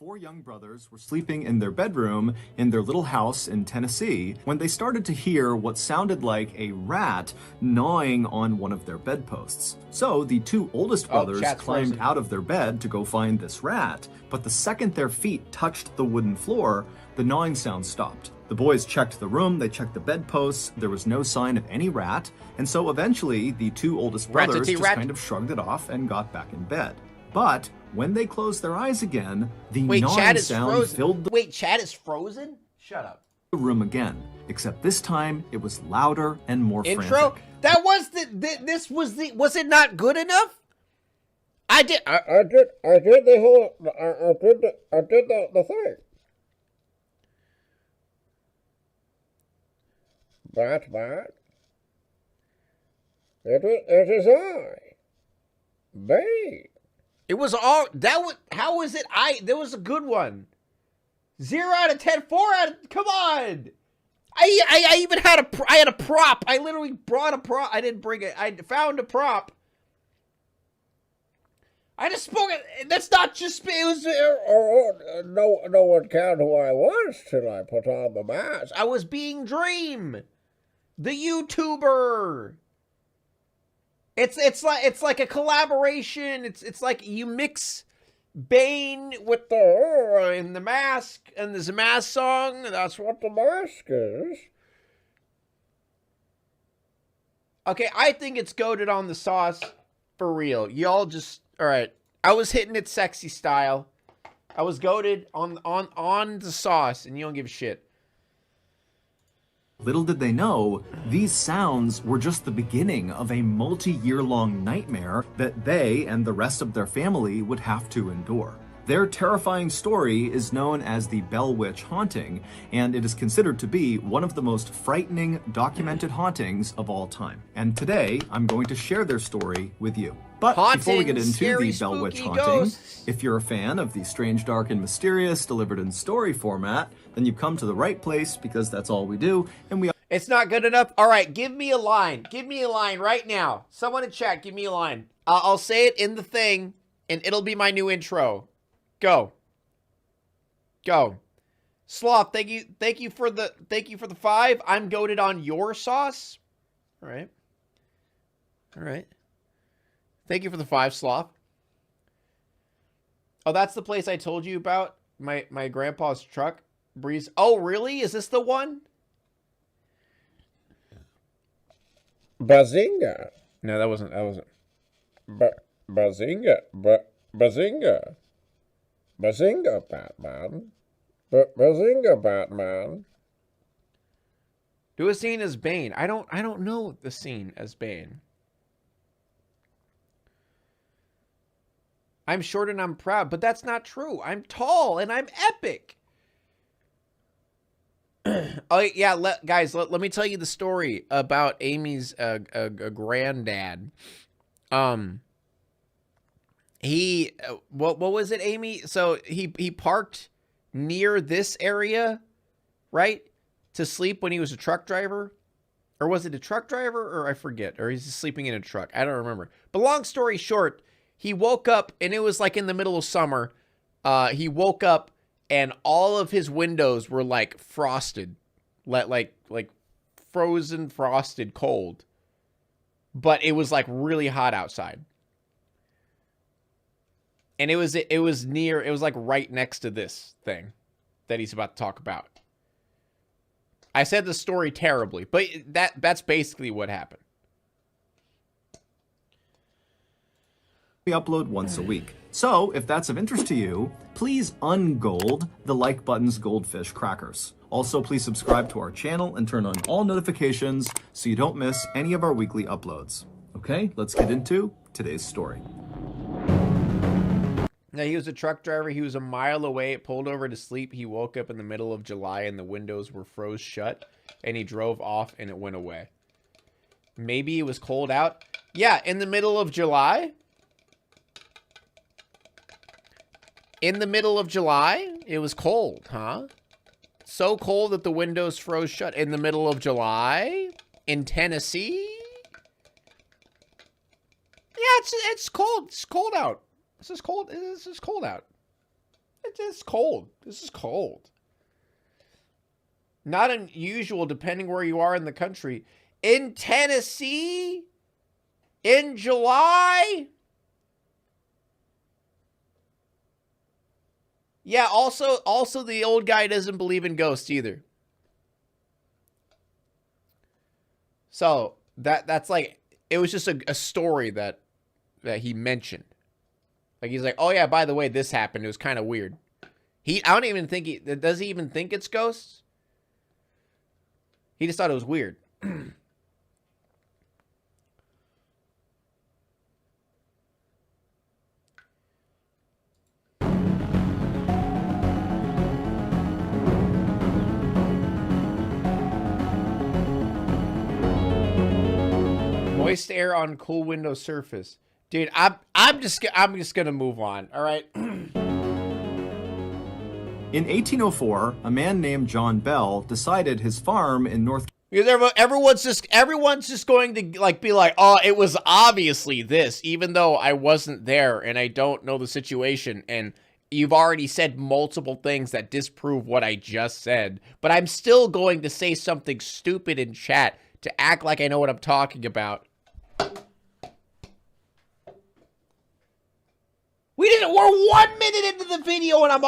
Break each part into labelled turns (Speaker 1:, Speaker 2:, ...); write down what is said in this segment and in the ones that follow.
Speaker 1: Four young brothers were sleeping in their bedroom in their little house in Tennessee when they started to hear what sounded like a rat gnawing on one of their bedposts. So the two oldest brothers climbed out of their bed to go find this rat, but the second their feet touched the wooden floor, the gnawing sound stopped. The boys checked the room, they checked the bedposts, there was no sign of any rat, and so eventually the two oldest brothers just kind of shrugged it off and got back in bed. But when they closed their eyes again, the gnawing sound filled the
Speaker 2: chat is frozen? Shut up.
Speaker 1: room again, except this time it was louder and more frantic.
Speaker 2: That was was it not good enough? I did the thing. But, it is I, Bane. It was all, how was it? There was a good one. 0 out of 10, 4 out of, come on. I even had a prop. I literally brought a prop. I didn't bring it. I found a prop. I just spoke it. That's not just, it was, no one cared who I was till I put on the mask. I was being Dream, the YouTuber. It's like a collaboration. It's like you mix Bane with the in the mask, and there's a mask song. That's what the mask is. Okay, I think it's goated on the sauce for real. Y'all just all right. I was hitting it sexy style. I was goated on the sauce, and you don't give a shit.
Speaker 1: Little did they know, these sounds were just the beginning of a multi-year-long nightmare that they and the rest of their family would have to endure. Their terrifying story is known as the Bell Witch haunting, and it is considered to be one of the most frightening documented hauntings of all time. And today, I'm going to share their story with you. But before we get into the Bell Witch haunting, if you're a fan of the strange, dark, and mysterious delivered in story format, then you've come to the right place because that's all we do. And
Speaker 2: it's not good enough. All right, give me a line. Give me a line right now. Someone in chat, give me a line. I'll say it in the thing, and it'll be my new intro. Go. Go. Sloth, thank you for the 5. I'm goated on your sauce. All right. All right. Thank you for the 5, Sloth. Oh, that's the place I told you about? My grandpa's truck? Breeze. Oh, really? Is this the one? Bazinga. No, that wasn't. Bazinga. Bazinga. Bazinga, Batman. Bazinga, Batman. Do a scene as Bane. I don't know the scene as Bane. I'm short and I'm proud, but that's not true. I'm tall and I'm epic. Oh yeah, guys, let me tell you the story about Amy's granddad. He what was it, Amy? So he parked near this area, right, to sleep when he was a truck driver, or was it a truck driver, or I forget, or he's just sleeping in a truck. I don't remember. But long story short, he woke up and it was like in the middle of summer. He woke up and all of his windows were like frosted, like frozen, frosted, cold. But it was like really hot outside. And it was like right next to this thing that he's about to talk about. I said the story terribly, but that's basically what happened.
Speaker 1: We upload once a week. So, if that's of interest to you, please ungold the like button's goldfish crackers. Also, please subscribe to our channel and turn on all notifications so you don't miss any of our weekly uploads. Okay, let's get into today's story.
Speaker 2: Now, he was a truck driver. He was a mile away, pulled over to sleep. He woke up in the middle of July and the windows were froze shut, and he drove off and it went away. Maybe it was cold out. Yeah, in the middle of July. In the middle of July, it was cold, huh? So cold that the windows froze shut in the middle of July in Tennessee. Yeah, it's cold. It's cold out. This is cold out. It's just cold. This is cold. Not unusual depending where you are in the country. In Tennessee? In July? Yeah, also the old guy doesn't believe in ghosts either. So, that's like, it was just a story that he mentioned. Like, he's like, oh yeah, by the way, this happened. It was kind of weird. I don't even think does he even think it's ghosts? He just thought it was weird. Moist air on cool window surface. Dude, I'm just gonna move on. All right.
Speaker 1: In 1804, a man named John Bell decided his farm in North
Speaker 2: Because everyone's just going to like be like, oh, it was obviously this, even though I wasn't there and I don't know the situation, and you've already said multiple things that disprove what I just said, but I'm still going to say something stupid in chat to act like I know what I'm talking about. We're 1 minute into the video and I've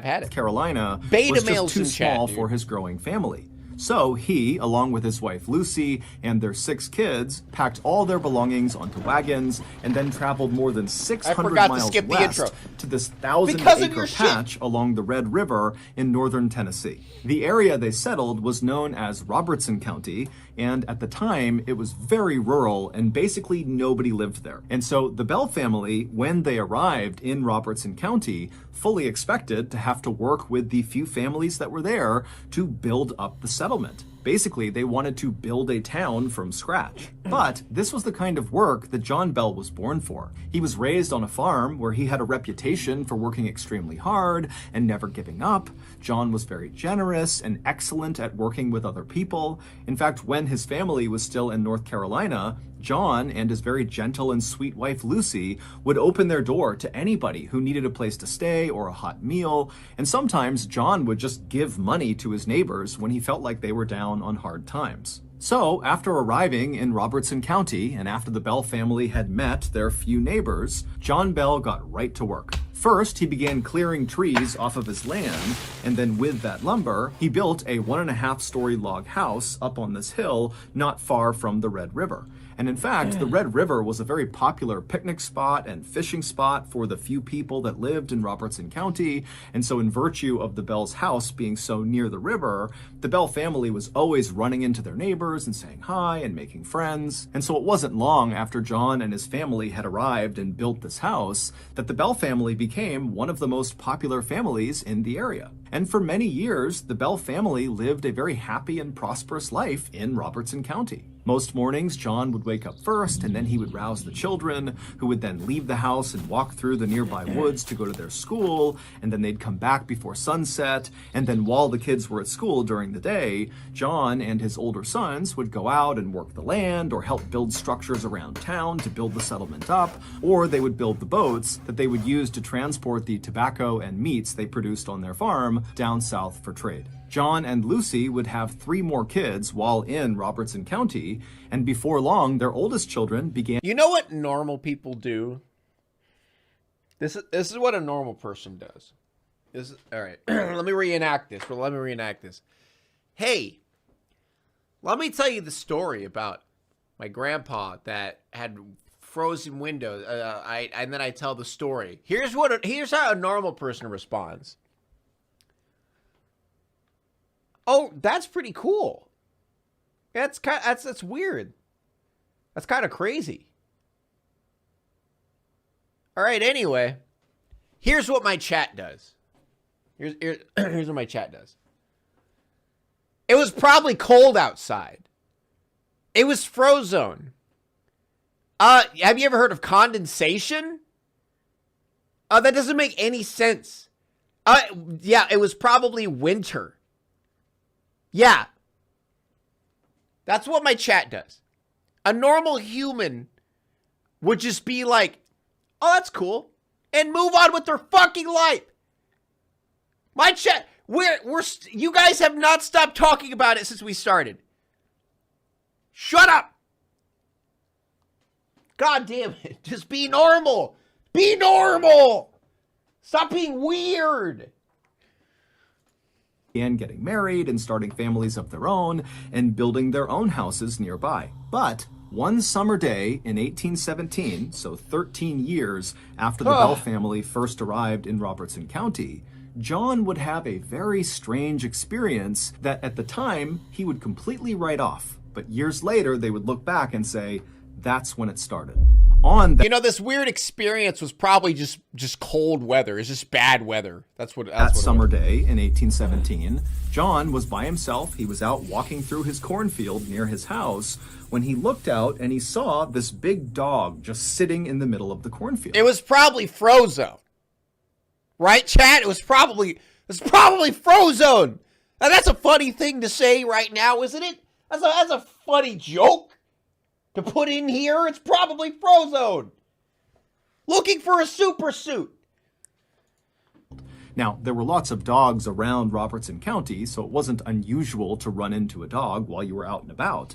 Speaker 2: had it.
Speaker 1: Carolina
Speaker 2: Beta
Speaker 1: was just
Speaker 2: males
Speaker 1: too
Speaker 2: in chat,
Speaker 1: small
Speaker 2: dude.
Speaker 1: for his growing family. So he, along with his wife Lucy and their 6 kids, packed all their belongings onto wagons and then traveled more than 600 miles west to this 1,000-acre patch along the Red River in northern Tennessee. The area they settled was known as Robertson County, and at the time it was very rural and basically nobody lived there. And so the Bell family, when they arrived in Robertson County, fully expected to have to work with the few families that were there to build up the settlement. Basically, they wanted to build a town from scratch. But this was the kind of work that John Bell was born for. He was raised on a farm where he had a reputation for working extremely hard and never giving up. John was very generous and excellent at working with other people. In fact, when his family was still in North Carolina, John and his very gentle and sweet wife Lucy would open their door to anybody who needed a place to stay or a hot meal, and sometimes John would just give money to his neighbors when he felt like they were down on hard times. So, after arriving in Robertson County and after the Bell family had met their few neighbors, John Bell got right to work. First, he began clearing trees off of his land, and then with that lumber, he built a 1.5-story log house up on this hill not far from the Red River. And in fact, the Red River was a very popular picnic spot and fishing spot for the few people that lived in Robertson County. And so in virtue of the Bell's house being so near the river, the Bell family was always running into their neighbors and saying hi and making friends. And so it wasn't long after John and his family had arrived and built this house that the Bell family became one of the most popular families in the area. And for many years, the Bell family lived a very happy and prosperous life in Robertson County. Most mornings, John would wake up first, and then he would rouse the children, who would then leave the house and walk through the nearby woods to go to their school, and then they'd come back before sunset, and then while the kids were at school during the day, John and his older sons would go out and work the land or help build structures around town to build the settlement up, or they would build the boats that they would use to transport the tobacco and meats they produced on their farm down south for trade. John and Lucy would have 3 more kids while in Robertson County, and before long, their oldest children began...
Speaker 2: You know what normal people do? This is what a normal person does. All right, let me reenact this. Hey, let me tell you the story about my grandpa that had frozen windows. And then I tell the story. Here's how a normal person responds. Oh, that's pretty cool. That's weird. That's kind of crazy. All right, anyway, here's what my chat does. Here's what my chat does. It was probably cold outside. It was frozone. Have you ever heard of condensation? That doesn't make any sense. Yeah, it was probably winter. Yeah. That's what my chat does. A normal human would just be like, oh, that's cool. and move on with their fucking life. My chat, you guys have not stopped talking about it since we started. Shut up. God damn it. Just be normal. Be normal. Stop being weird.
Speaker 1: And getting married and starting families of their own and building their own houses nearby. But one summer day in 1817, so 13 years after the Bell family first arrived in Robertson County, John would have a very strange experience that at the time he would completely write off. But years later, they would look back and say, that's when it started.
Speaker 2: You know, this weird experience was probably just cold weather. It's just bad weather. That's what
Speaker 1: summer day in 1817, John was by himself. He was out walking through his cornfield near his house when he looked out and he saw this big dog just sitting in the middle of the cornfield.
Speaker 2: It was probably Frozone. Right, chat? It was probably Frozone. Now, that's a funny thing to say right now, isn't it? That's a funny joke to put in here. It's probably Frozone looking for a super suit.
Speaker 1: Now, there were lots of dogs around Robertson County, so it wasn't unusual to run into a dog while you were out and about.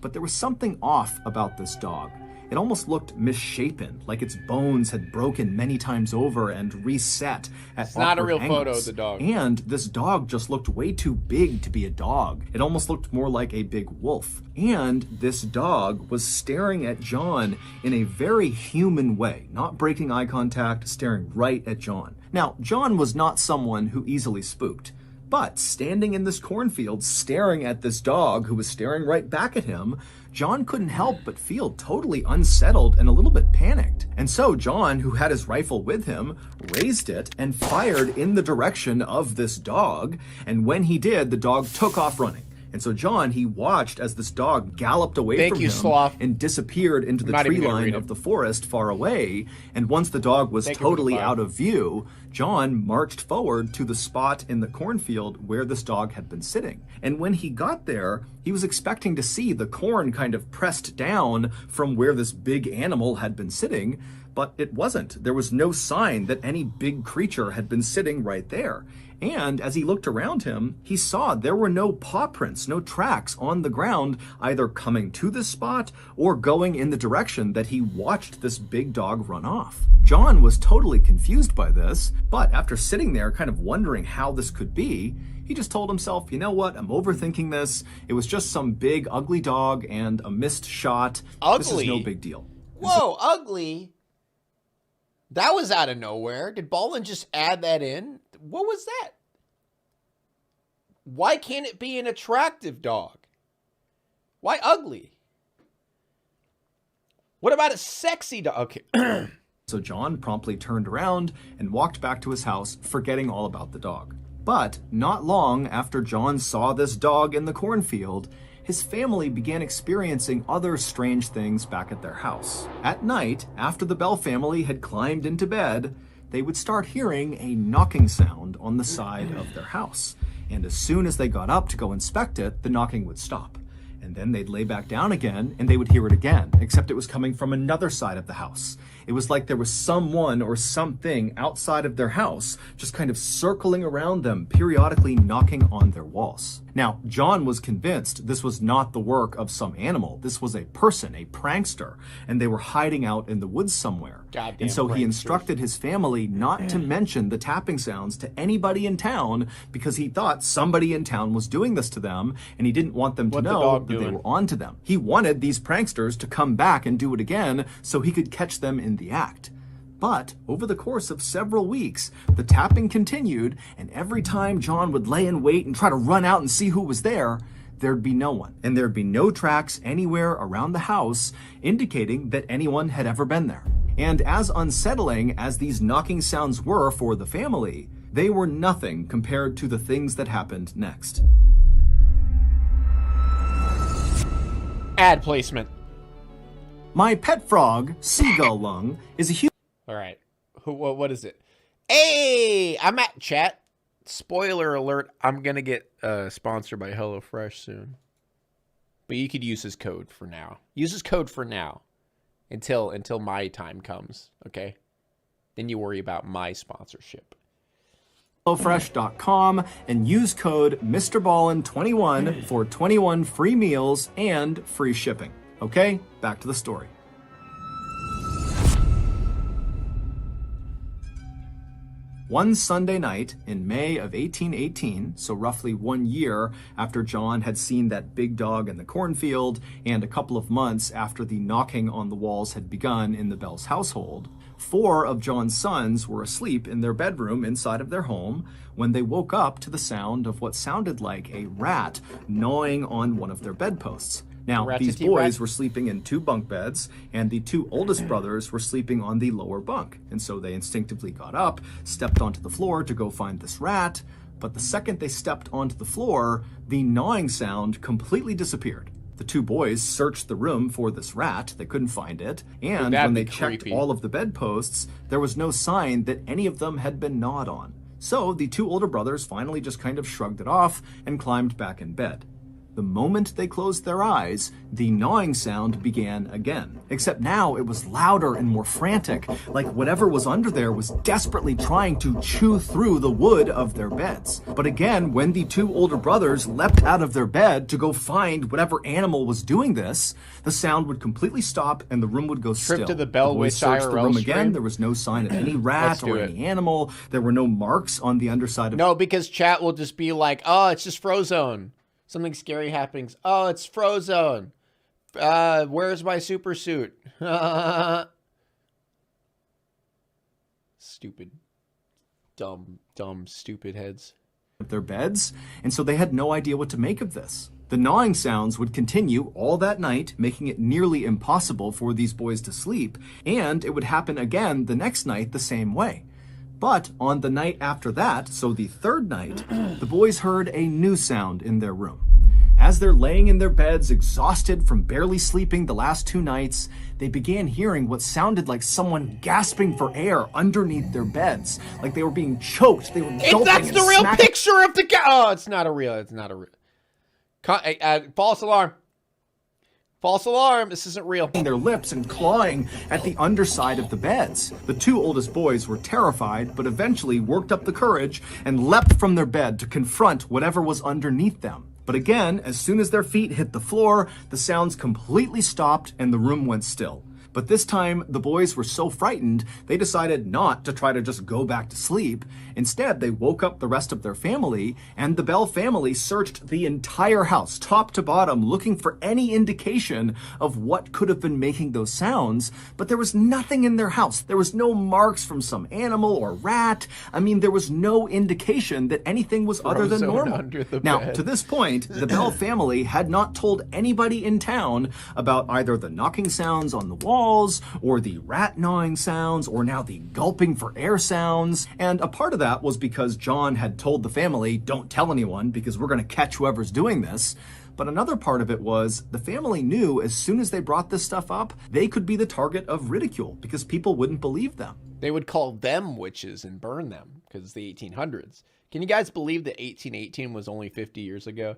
Speaker 1: But there was something off about this dog. It almost looked misshapen, like its bones had broken many times over and reset at
Speaker 2: It's not a real
Speaker 1: angles.
Speaker 2: photo of the dog.
Speaker 1: And this dog just looked way too big to be a dog. It almost looked more like a big wolf. And this dog was staring at John in a very human way, not breaking eye contact, staring right at John. Now, John was not someone who easily spooked. But standing in this cornfield, staring at this dog who was staring right back at him, John couldn't help but feel totally unsettled and a little bit panicked. And so John, who had his rifle with him, raised it and fired in the direction of this dog. And when he did, the dog took off running. And so John, he watched as this dog galloped away from him
Speaker 2: Sloth.
Speaker 1: and disappeared into the tree line of the forest far away. And once the dog was totally out of view, John marched forward to the spot in the cornfield where this dog had been sitting. And when he got there, he was expecting to see the corn kind of pressed down from where this big animal had been sitting, but it wasn't. There was no sign that any big creature had been sitting right there. And as he looked around him, he saw there were no paw prints, no tracks on the ground, either coming to this spot or going in the direction that he watched this big dog run off. John was totally confused by this, but after sitting there kind of wondering how this could be, he just told himself, you know what, I'm overthinking this. It was just some big ugly dog and a missed shot.
Speaker 2: Ugly?
Speaker 1: This is no big deal.
Speaker 2: Whoa, ugly? That was out of nowhere. Did Ballin just add that in? What was that? Why can't it be an attractive dog? Why ugly? What about a sexy dog? Okay.
Speaker 1: So John promptly turned around and walked back to his house, forgetting all about the dog. But not long after John saw this dog in the cornfield, his family began experiencing other strange things back at their house. At night, after the Bell family had climbed into bed, they would start hearing a knocking sound on the side of their house. And as soon as they got up to go inspect it, the knocking would stop. And then they'd lay back down again and they would hear it again, except it was coming from another side of the house. It was like there was someone or something outside of their house just kind of circling around them, periodically knocking on their walls. Now, John was convinced this was not the work of some animal. This was a person, a prankster, and they were hiding out in the woods somewhere.
Speaker 2: Goddamn
Speaker 1: and so
Speaker 2: pranksters.
Speaker 1: he instructed his family not to mention the tapping sounds to anybody in town because he thought somebody in town was doing this to them and he didn't want them to know that they were onto them. He wanted these pranksters to come back and do it again so he could catch them in the act. But over the course of several weeks, the tapping continued, and every time John would lay in wait and try to run out and see who was there, there'd be no one. And there'd be no tracks anywhere around the house indicating that anyone had ever been there. And as unsettling as these knocking sounds were for the family, they were nothing compared to the things that happened next.
Speaker 2: Ad placement.
Speaker 1: My pet frog, Seagull Lung, is a huge...
Speaker 2: All right. What is it? Hey, I'm at chat. Spoiler alert, I'm going to get sponsored by HelloFresh soon. But you could use his code for now. Use his code for now until my time comes, okay? Then you worry about my sponsorship.
Speaker 1: HelloFresh.com and use code MrBallin21 for 21 free meals and free shipping. Okay, back to the story. One Sunday night in May of 1818, so roughly 1 year after John had seen that big dog in the cornfield, and a couple of months after the knocking on the walls had begun in the Bell's household, 4 of John's sons were asleep in their bedroom inside of their home when they woke up to the sound of what sounded like a rat gnawing on one of their bedposts. Now, these boys were sleeping in 2 bunk beds, and the 2 oldest brothers were sleeping on the lower bunk. And so they instinctively got up, stepped onto the floor to go find this rat. But the second they stepped onto the floor, the gnawing sound completely disappeared. The 2 boys searched the room for this rat. They couldn't find it. And when they checked all of the bedposts, there was no sign that any of them had been gnawed on. So the 2 older brothers finally just kind of shrugged it off and climbed back in bed. The moment they closed their eyes, the gnawing sound began again. Except now it was louder and more frantic, like whatever was under there was desperately trying to chew through the wood of their beds. But again, when the 2 older brothers leapt out of their bed to go find whatever animal was doing this, the sound would completely stop and the room would go still.
Speaker 2: Trip to the Bell
Speaker 1: boys
Speaker 2: Witch
Speaker 1: searched the room
Speaker 2: IRL
Speaker 1: again.
Speaker 2: stream.
Speaker 1: There was no sign of any rat or any animal. There were no marks on the underside of...
Speaker 2: No, because chat will just be like, oh, it's just Frozone. Something scary happens. Oh, it's Frozone. Where's my super suit? Stupid. Dumb, stupid heads.
Speaker 1: Their beds, and so they had no idea what to make of this. The gnawing sounds would continue all that night, making it nearly impossible for these boys to sleep, and it would happen again the next night the same way. But on the night after that, so the 3rd night, the boys heard a new sound in their room. As they're laying in their beds, exhausted from barely sleeping the last 2 nights, they began hearing what sounded like someone gasping for air underneath their beds, like they were being choked. They were gulping.
Speaker 2: That's the real picture of the guy. Oh, it's not a real. False alarm. False alarm. This isn't real.
Speaker 1: Their lips and clawing at the underside of the beds. The 2 oldest boys were terrified, but eventually worked up the courage and leapt from their bed to confront whatever was underneath them. But again, as soon as their feet hit the floor, the sounds completely stopped and the room went still. But this time, the boys were so frightened, they decided not to try to just go back to sleep. Instead, they woke up the rest of their family, and the Bell family searched the entire house, top to bottom, looking for any indication of what could have been making those sounds. But there was nothing in their house. There was no marks from some animal or rat. I mean, there was no indication that anything was other than normal. Now, to this point, the Bell family had not told anybody in town about either the knocking sounds on the wall, or the rat gnawing sounds, or now the gulping for air sounds. And a part of that was because John had told the family, don't tell anyone because we're going to catch whoever's doing this. But another part of it was the family knew as soon as they brought this stuff up, they could be the target of ridicule because people wouldn't believe them.
Speaker 2: They would call them witches and burn them because it's the 1800s. Can you guys believe that 1818 was only 50 years ago?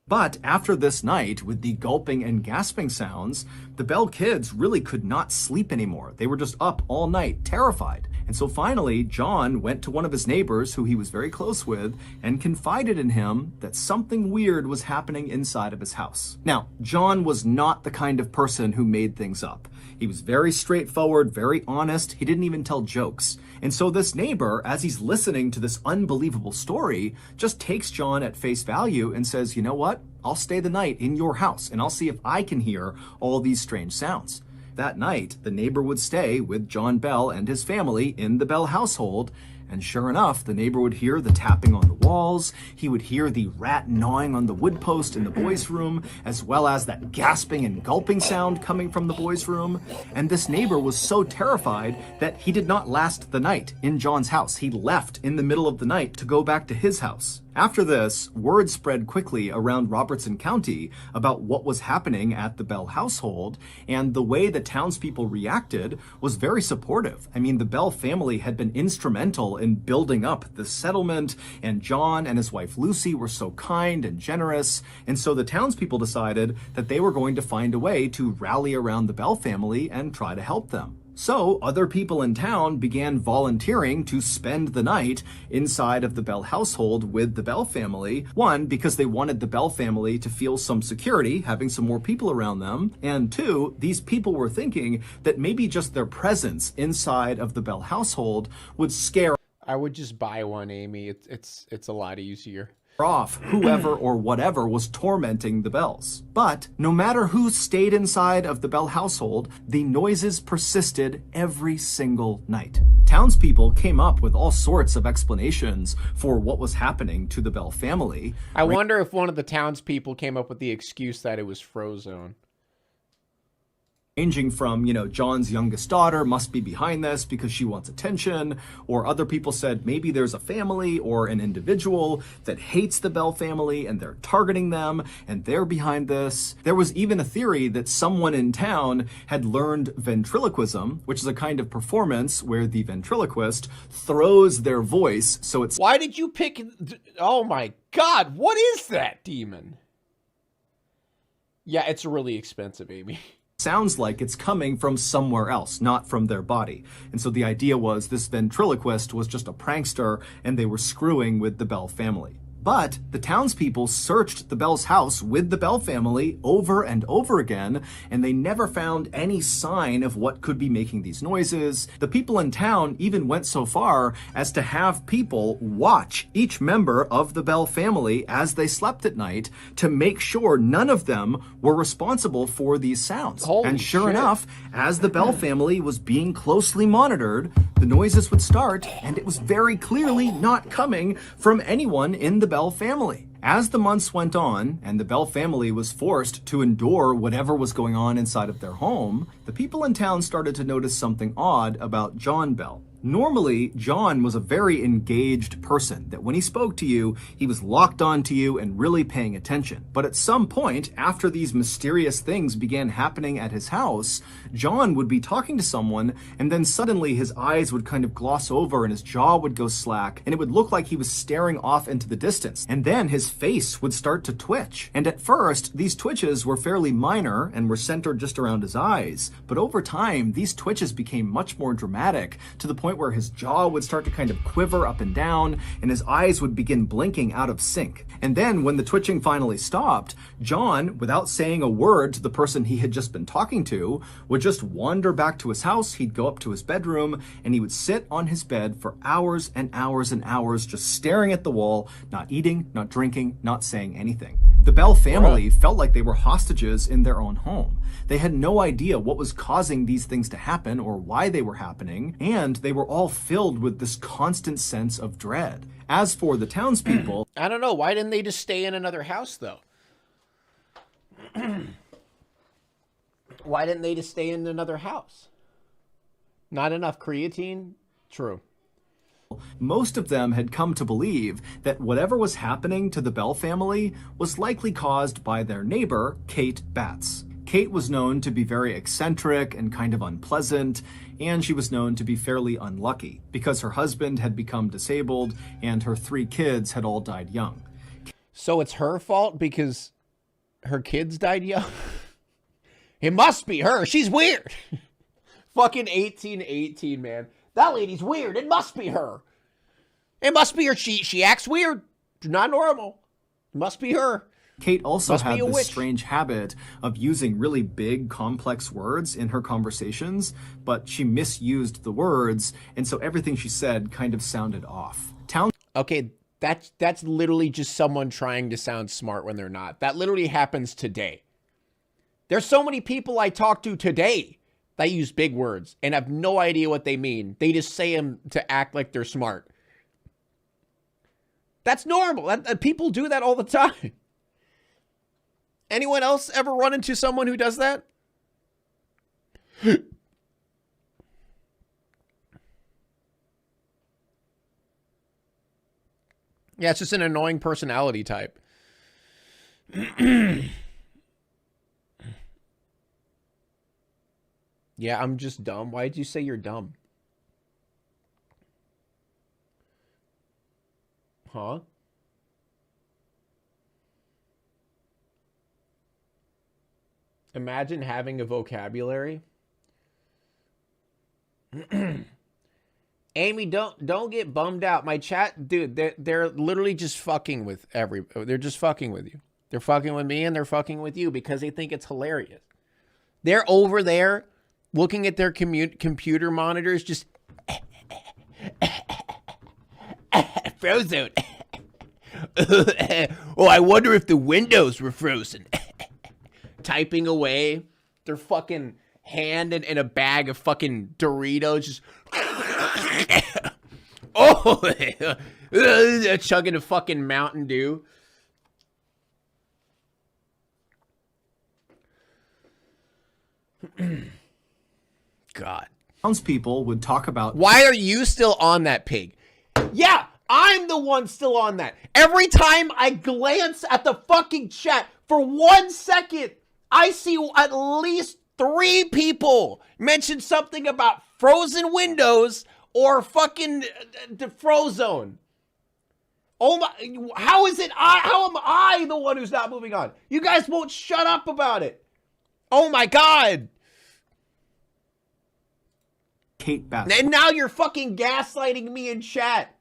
Speaker 1: But after this night, with the gulping and gasping sounds, the Bell kids really could not sleep anymore. They were just up all night, terrified. And so finally, John went to one of his neighbors, who he was very close with, and confided in him that something weird was happening inside of his house. Now, John was not the kind of person who made things up. He was very straightforward, very honest. He didn't even tell jokes. And so this neighbor, as he's listening to this unbelievable story, just takes John at face value and says, you know what? I'll stay the night in your house and I'll see if I can hear all these strange sounds. That night, the neighbor would stay with John Bell and his family in the Bell household. And sure enough, the neighbor would hear the tapping on the walls. He would hear the rat gnawing on the wood post in the boys' room, as well as that gasping and gulping sound coming from the boys' room. And this neighbor was so terrified that he did not last the night in John's house. He left in the middle of the night to go back to his house. After this, word spread quickly around Robertson County about what was happening at the Bell household, and the way the townspeople reacted was very supportive. I mean, the Bell family had been instrumental in building up the settlement, and John and his wife Lucy were so kind and generous, and so the townspeople decided that they were going to find a way to rally around the Bell family and try to help them. So other people in town began volunteering to spend the night inside of the Bell household with the Bell family. One, because they wanted the Bell family to feel some security, having some more people around them. And two, these people were thinking that maybe just their presence inside of the Bell household would scare
Speaker 2: I would just buy one, Amy. It's a lot easier.
Speaker 1: off whoever or whatever was tormenting the Bells. But no matter who stayed inside of the Bell household, the noises persisted every single night. Townspeople came up with all sorts of explanations for what was happening to the Bell family.
Speaker 2: I wonder if one of the townspeople came up with the excuse that it was Frozone.
Speaker 1: Ranging from, John's youngest daughter must be behind this because she wants attention, or other people said maybe there's a family or an individual that hates the Bell family and they're targeting them and they're behind this. There was even a theory that someone in town had learned ventriloquism, which is a kind of performance where the ventriloquist throws their voice so it's...
Speaker 2: Why did you pick... Oh my God, what is that demon? Yeah, it's really expensive, Amy.
Speaker 1: Sounds like it's coming from somewhere else, not from their body. And so the idea was this ventriloquist was just a prankster and they were screwing with the Bell family. But the townspeople searched the Bell's house with the Bell family over and over again, and they never found any sign of what could be making these noises. The people in town even went so far as to have people watch each member of the Bell family as they slept at night to make sure none of them were responsible for these sounds.
Speaker 2: Holy
Speaker 1: and sure
Speaker 2: shit.
Speaker 1: enough, as the Bell family was being closely monitored, the noises would start, and it was very clearly not coming from anyone in the Bell family. As the months went on, and the Bell family was forced to endure whatever was going on inside of their home, the people in town started to notice something odd about John Bell. Normally, John was a very engaged person, that when he spoke to you, he was locked onto you and really paying attention. But at some point, after these mysterious things began happening at his house, John would be talking to someone, and then suddenly his eyes would kind of gloss over and his jaw would go slack, and it would look like he was staring off into the distance. And then his face would start to twitch. And at first, these twitches were fairly minor and were centered just around his eyes. But over time, these twitches became much more dramatic, to the point where his jaw would start to kind of quiver up and down, and his eyes would begin blinking out of sync. And then when the twitching finally stopped, John, without saying a word to the person he had just been talking to, would just wander back to his house. He'd go up to his bedroom, and he would sit on his bed for hours and hours and hours, just staring at the wall, not eating, not drinking, not saying anything. The Bell family felt like they were hostages in their own home. They had no idea what was causing these things to happen or why they were happening, and they were all filled with this constant sense of dread. As for the townspeople...
Speaker 2: I don't know. Why didn't they just stay in another house, though? Why didn't they just stay in another house? Not enough creatine? True.
Speaker 1: Most of them had come to believe that whatever was happening to the Bell family was likely caused by their neighbor, Kate Batts. Kate was known to be very eccentric and kind of unpleasant, and she was known to be fairly unlucky because her husband had become disabled and her 3 kids had all died young.
Speaker 2: So it's her fault because her kids died young? It must be her. She's weird. Fucking 1818, man. That lady's weird. It must be her. It must be her. She acts weird. Not normal. It must be her.
Speaker 1: Kate also
Speaker 2: Must
Speaker 1: had
Speaker 2: be a
Speaker 1: this
Speaker 2: witch.
Speaker 1: strange habit of using really big, complex words in her conversations, but she misused the words, and so everything she said kind of sounded off.
Speaker 2: Okay, that's literally just someone trying to sound smart when they're not. That literally happens today. There's so many people I talk to today that use big words and have no idea what they mean. They just say them to act like they're smart. That's normal. People do that all the time. Anyone else ever run into someone who does that? Yeah, it's just an annoying personality type. Yeah, I'm just dumb. Why did you say you're dumb? Huh? Imagine having a vocabulary Amy, don't get bummed out. My chat, dude, they're literally just fucking with they're just fucking with you. They're fucking with me and they're fucking with you because they think it's hilarious. They're over there looking at their computer monitors, just frozen. Oh, I wonder if the windows were frozen. Typing away, their fucking hand in a bag of fucking Doritos, just chugging a fucking Mountain Dew. God.
Speaker 1: Townspeople would talk about,
Speaker 2: why are you still on that, Pig? Yeah, I'm the one still on that. Every time I glance at the fucking chat for 1 second, I see at least 3 people mention something about frozen windows or fucking the Frozone. Oh my, how is it how am I the one who's not moving on? You guys won't shut up about it. Oh my God.
Speaker 1: Kate Bass.
Speaker 2: And now you're fucking gaslighting me in chat.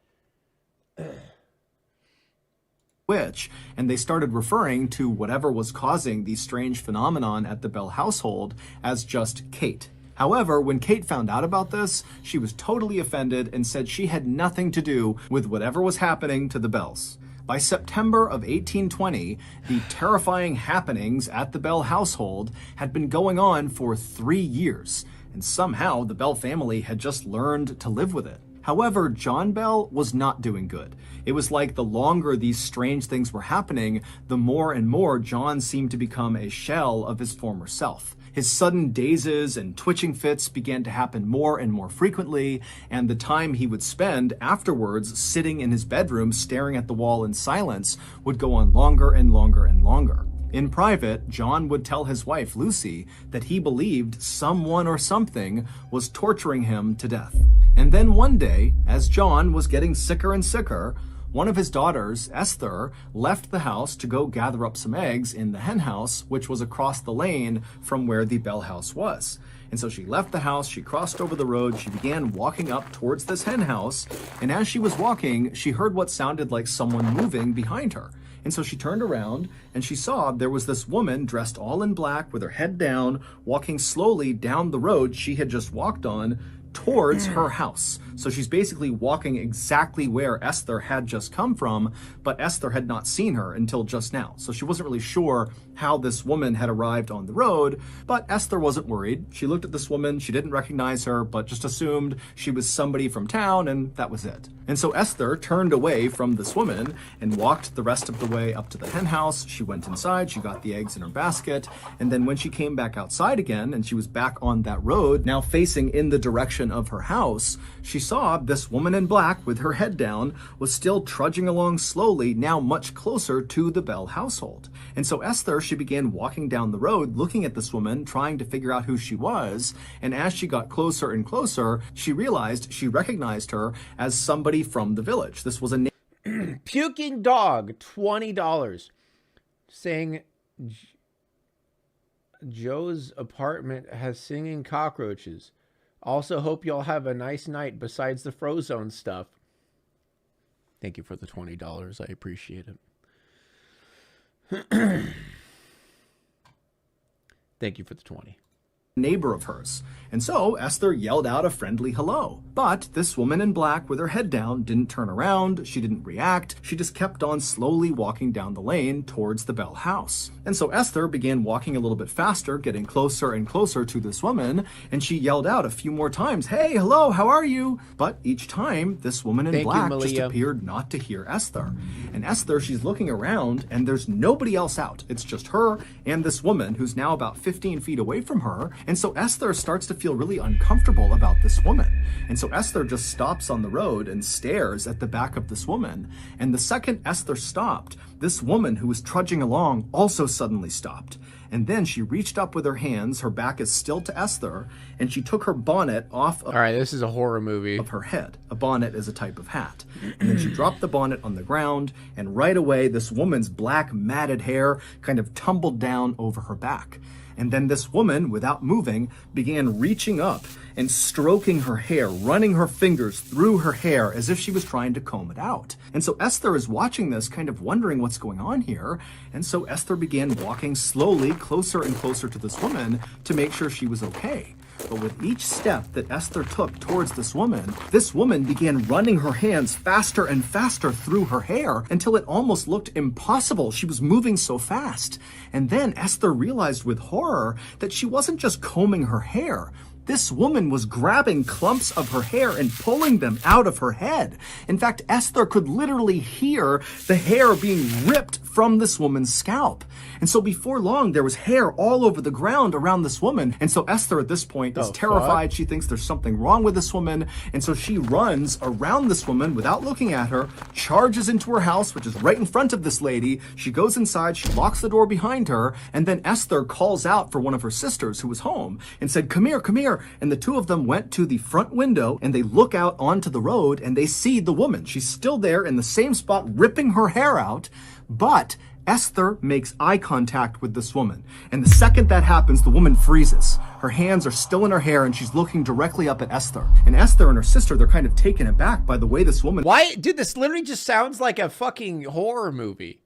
Speaker 1: Witch, and they started referring to whatever was causing the strange phenomenon at the Bell household as just Kate. However, when Kate found out about this, she was totally offended and said she had nothing to do with whatever was happening to the Bells. By September of 1820, the terrifying happenings at the Bell household had been going on for 3 years, and somehow the Bell family had just learned to live with it. However, John Bell was not doing good. It was like the longer these strange things were happening, the more and more John seemed to become a shell of his former self. His sudden dazes and twitching fits began to happen more and more frequently, and the time he would spend afterwards sitting in his bedroom staring at the wall in silence would go on longer and longer and longer. In private, John would tell his wife, Lucy, that he believed someone or something was torturing him to death. And then one day, as John was getting sicker and sicker, one of his daughters, Esther, left the house to go gather up some eggs in the hen house, which was across the lane from where the Bell house was. And so she left the house, she crossed over the road, she began walking up towards this hen house, and as she was walking, she heard what sounded like someone moving behind her. And so she turned around and she saw there was this woman dressed all in black with her head down, walking slowly down the road she had just walked on towards her house. So she's basically walking exactly where Esther had just come from, but Esther had not seen her until just now. So she wasn't really sure how this woman had arrived on the road, but Esther wasn't worried. She looked at this woman, she didn't recognize her, but just assumed she was somebody from town, and that was it. And so Esther turned away from this woman and walked the rest of the way up to the hen house. She went inside, she got the eggs in her basket, and then when she came back outside again and she was back on that road, now facing in the direction of her house, she saw this woman in black with her head down was still trudging along slowly, now much closer to the Bell household. And so Esther, she began walking down the road, looking at this woman, trying to figure out who she was. And as she got closer and closer, she realized she recognized her as somebody from the village. This was a
Speaker 2: Puking Dog, $20, saying Joe's apartment has singing cockroaches. Also hope y'all have a nice night besides the Frozone stuff. Thank you for the $20. I appreciate it. Thank you for the 20.
Speaker 1: Neighbor of hers. And so Esther yelled out a friendly hello. But this woman in black with her head down didn't turn around, she didn't react, she just kept on slowly walking down the lane towards the Bell house. And so Esther began walking a little bit faster, getting closer and closer to this woman, and she yelled out a few more times, "Hey, hello, how are you?" But each time, this woman in black just appeared not to hear Esther. And Esther, she's looking around, and there's nobody else out. It's just her and this woman who's now about 15 feet away from her. And so Esther starts to feel really uncomfortable about this woman. And so Esther just stops on the road and stares at the back of this woman. And the second Esther stopped, this woman who was trudging along also suddenly stopped. And then she reached up with her hands, her back is still to Esther, and she took her bonnet off of,
Speaker 2: all right, this is a horror movie,
Speaker 1: of her head. A bonnet is a type of hat. And then she dropped the bonnet on the ground, and right away this woman's black matted hair kind of tumbled down over her back. And then this woman, without moving, began reaching up and stroking her hair, running her fingers through her hair as if she was trying to comb it out. And so Esther is watching this, kind of wondering what's going on here. And so Esther began walking slowly closer and closer to this woman to make sure she was okay. But with each step that Esther took towards this woman began running her hands faster and faster through her hair until it almost looked impossible. She was moving so fast. And then Esther realized with horror that she wasn't just combing her hair. This woman was grabbing clumps of her hair and pulling them out of her head. In fact, Esther could literally hear the hair being ripped from this woman's scalp. And so before long, there was hair all over the ground around this woman. And so Esther at this point is terrified. She thinks there's something wrong with this woman. And so she runs around this woman without looking at her, charges into her house, which is right in front of this lady. She goes inside, she locks the door behind her. And then Esther calls out for one of her sisters who was home and said, come here, come here. And the two of them went to the front window and they look out onto the road and they see the woman. She's still there in the same spot, ripping her hair out. But Esther makes eye contact with this woman. And the second that happens, the woman freezes. Her hands are still in her hair and she's looking directly up at Esther. And Esther and her sister, they're kind of taken aback by the way this woman—
Speaker 2: Why? Dude, this literally just sounds like a fucking horror movie.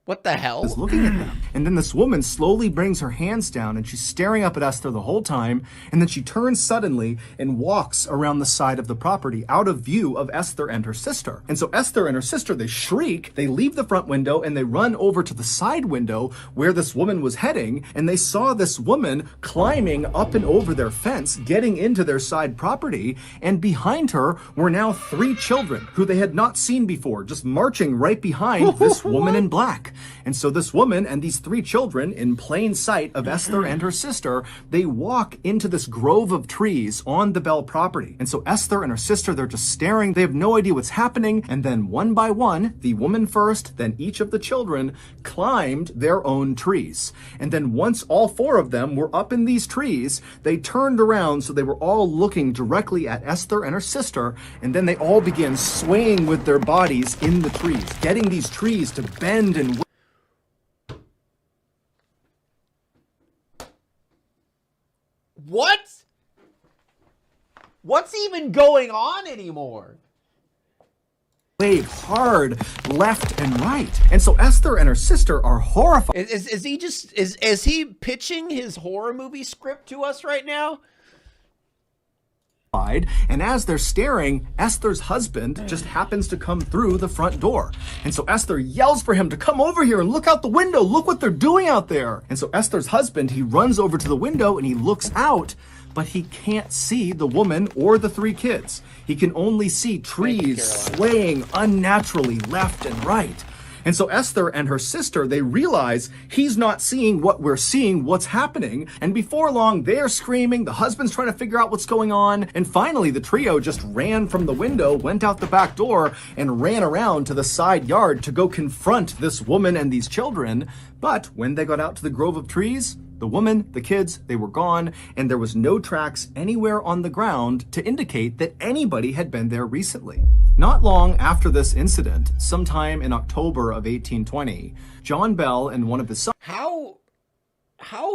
Speaker 2: What the hell?
Speaker 1: Is looking at them. And then this woman slowly brings her hands down and she's staring up at Esther the whole time. And then she turns suddenly and walks around the side of the property out of view of Esther and her sister. And so Esther and her sister, they shriek, they leave the front window and they run over to the side window where this woman was heading. And they saw this woman climbing up and over their fence, getting into their side property. And behind her were now 3 children who they had not seen before, just marching right behind this woman in black. And so this woman and these 3 children, in plain sight of Esther and her sister, they walk into this grove of trees on the Bell property. And so Esther and her sister, they're just staring. They have no idea what's happening. And then one by one, the woman first, then each of the children climbed their own trees. And then once all 4 of them were up in these trees, they turned around so they were all looking directly at Esther and her sister. And then they all began swaying with their bodies in the trees, getting these trees to bend and—
Speaker 2: What? What's even going on anymore?
Speaker 1: wave hard left and right. And so Esther and her sister are horrified.
Speaker 2: Is he just is he pitching his horror movie script to us right now?
Speaker 1: And as they're staring, Esther's husband just happens to come through the front door. And so Esther yells for him to come over here and look out the window. Look what they're doing out there. And so Esther's husband, he runs over to the window and he looks out, but he can't see the woman or the 3 kids. He can only see trees swaying unnaturally left and right. And so Esther and her sister, they realize he's not seeing what we're seeing, what's happening. And before long, they're screaming. The husband's trying to figure out what's going on. And finally, the trio just ran from the window, went out the back door, and ran around to the side yard to go confront this woman and these children. But when they got out to the grove of trees, the woman, the kids, they were gone, and there was no tracks anywhere on the ground to indicate that anybody had been there recently. Not long after this incident, sometime in October of 1820, John Bell and one of his sons—
Speaker 2: How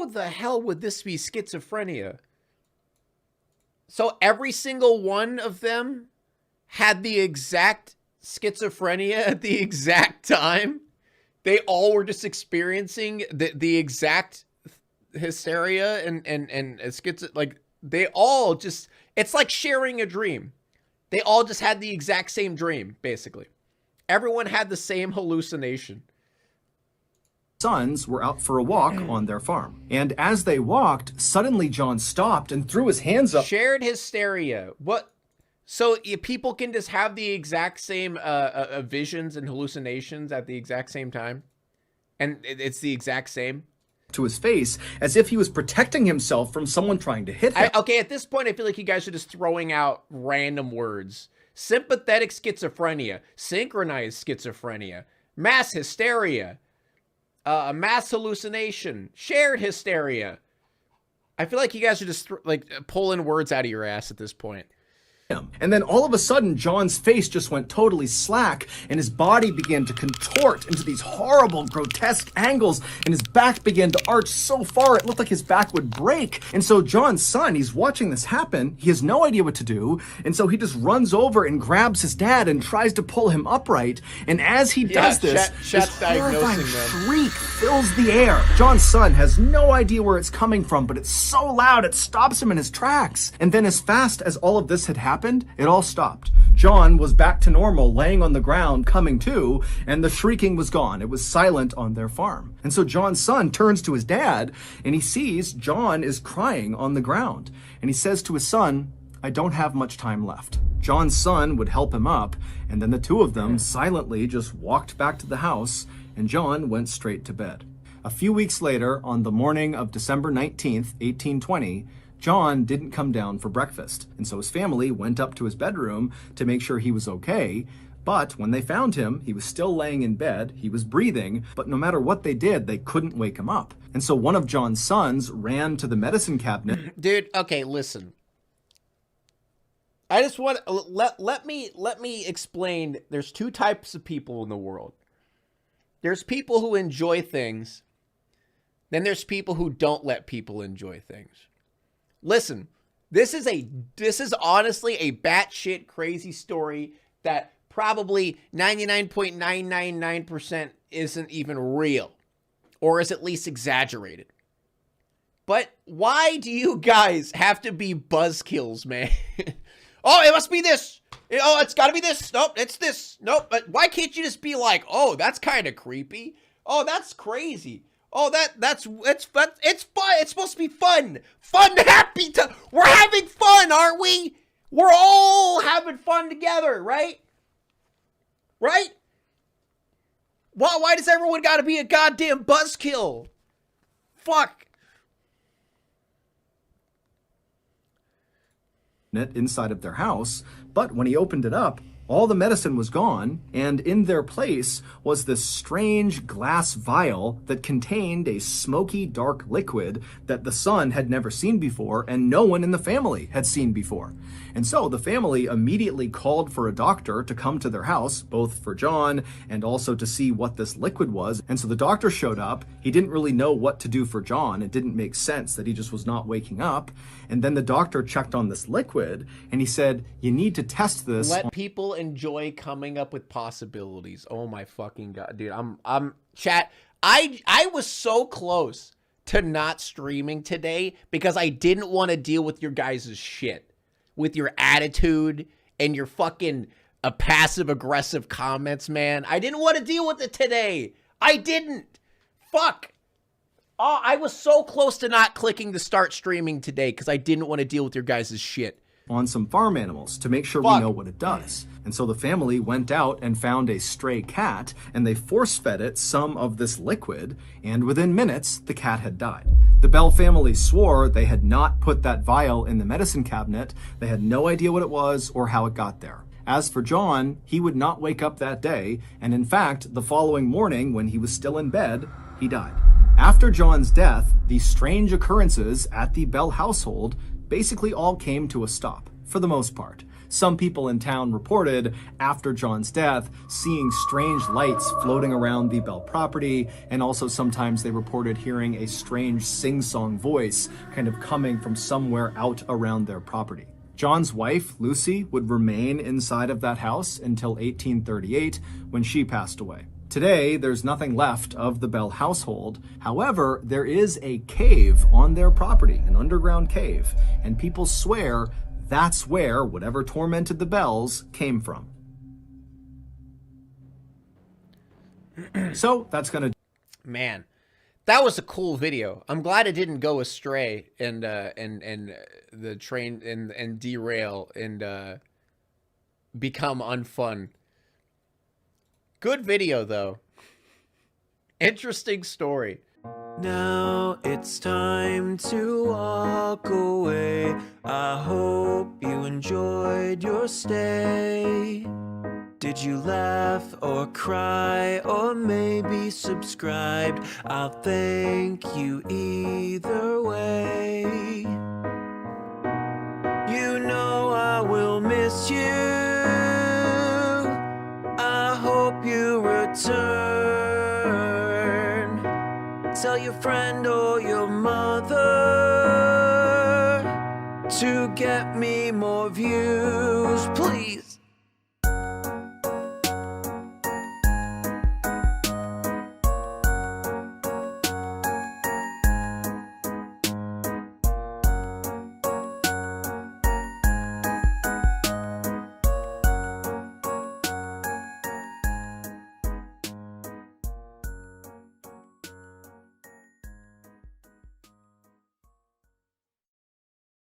Speaker 2: the hell would this be schizophrenia? So every single one of them had the exact schizophrenia at the exact time? They all were just experiencing the exact hysteria and schizo, like they all just, it's like sharing a dream. They all just had the exact same dream, basically. Everyone had the same hallucination.
Speaker 1: Sons were out for a walk on their farm. And as they walked, suddenly John stopped and threw his hands up.
Speaker 2: Shared hysteria. What? So people can just have the exact same visions and hallucinations at the exact same time? And it's the exact same?
Speaker 1: To his face as if he was protecting himself from someone trying to hit him.
Speaker 2: Okay, at this point, I feel like you guys are just throwing out random words. Sympathetic schizophrenia, synchronized schizophrenia, mass hysteria, mass hallucination, shared hysteria. I feel like you guys are just like pulling words out of your ass at this point.
Speaker 1: him. And then all of a sudden, John's face just went totally slack, and his body began to contort into these horrible, grotesque angles, and his back began to arch so far it looked like his back would break. And so John's son, he's watching this happen. He has no idea what to do, and so he just runs over and grabs his dad and tries to pull him upright. And as he does this, this horrifying shriek fills the air. John's son has no idea where it's coming from, but it's so loud it stops him in his tracks. And then as fast as all of this had happened, it all stopped. John was back to normal, laying on the ground, coming to, and the shrieking was gone. It was silent on their farm. And so John's son turns to his dad, and he sees John is crying on the ground. And he says to his son, "I don't have much time left." John's son would help him up, and then the two of them silently just walked back to the house, and John went straight to bed. A few weeks later, on the morning of December 19th, 1820, John didn't come down for breakfast, and so his family went up to his bedroom to make sure he was okay. But when they found him, he was still laying in bed, he was breathing, but no matter what they did, they couldn't wake him up. And so one of John's sons ran to the medicine cabinet.
Speaker 2: Dude, okay, listen. I just want let me explain. There's two types of people in the world. There's people who enjoy things. Then there's people who don't let people enjoy things. Listen, this is honestly a batshit crazy story that probably 99.999% isn't even real, or is at least exaggerated. But why do you guys have to be buzzkills, man? Oh, it must be this. Oh, it's got to be this. Nope, it's this. Nope. But why can't you just be like, oh, that's kind of creepy. Oh, that's crazy. Oh, it's fun. It's supposed to be fun. Happy. We're having fun, aren't we? We're all having fun together, right? Right? Why does everyone got to be a goddamn buzzkill? Fuck.
Speaker 1: Inside of their house, but when he opened it up, all the medicine was gone, and in their place was this strange glass vial that contained a smoky, dark liquid that the son had never seen before and no one in the family had seen before. And so the family immediately called for a doctor to come to their house, both for John and also to see what this liquid was. And so the doctor showed up. He didn't really know what to do for John. It didn't make sense that he just was not waking up. And then the doctor checked on this liquid and he said, "You need to test this."
Speaker 2: Let people enjoy coming up with possibilities. Oh my fucking God, dude. I'm chat. I was so close to not streaming today because I didn't want to deal with your guys' shit. With your attitude and your fucking passive-aggressive comments, man. I didn't want to deal with it today. I didn't. Fuck. Oh, I was so close to not clicking to start streaming today because I didn't want to deal with your guys' shit.
Speaker 1: On some farm animals to make sure we know what it does. And so the family went out and found a stray cat, and they force-fed it some of this liquid, and within minutes, the cat had died. The Bell family swore they had not put that vial in the medicine cabinet. They had no idea what it was or how it got there. As for John, he would not wake up that day, and in fact, the following morning, when he was still in bed, he died. After John's death, these strange occurrences at the Bell household basically all came to a stop, for the most part. Some people in town reported, after John's death, seeing strange lights floating around the Bell property, and also sometimes they reported hearing a strange sing-song voice kind of coming from somewhere out around their property. John's wife, Lucy, would remain inside of that house until 1838, when she passed away. Today, there's nothing left of the Bell household. However, there is a cave on their property, an underground cave, and people swear that's where whatever tormented the Bells came from. So that's gonna...
Speaker 2: Man, that was a cool video. I'm glad it didn't go astray and the train and derail and become unfun. Good video though. Interesting story.
Speaker 3: Now it's time to walk away. I hope you enjoyed your stay. Did you laugh or cry or maybe subscribed? I'll thank you either way. You know I will miss miss you. I hope you return. Tell your friend or your mother to get me more views.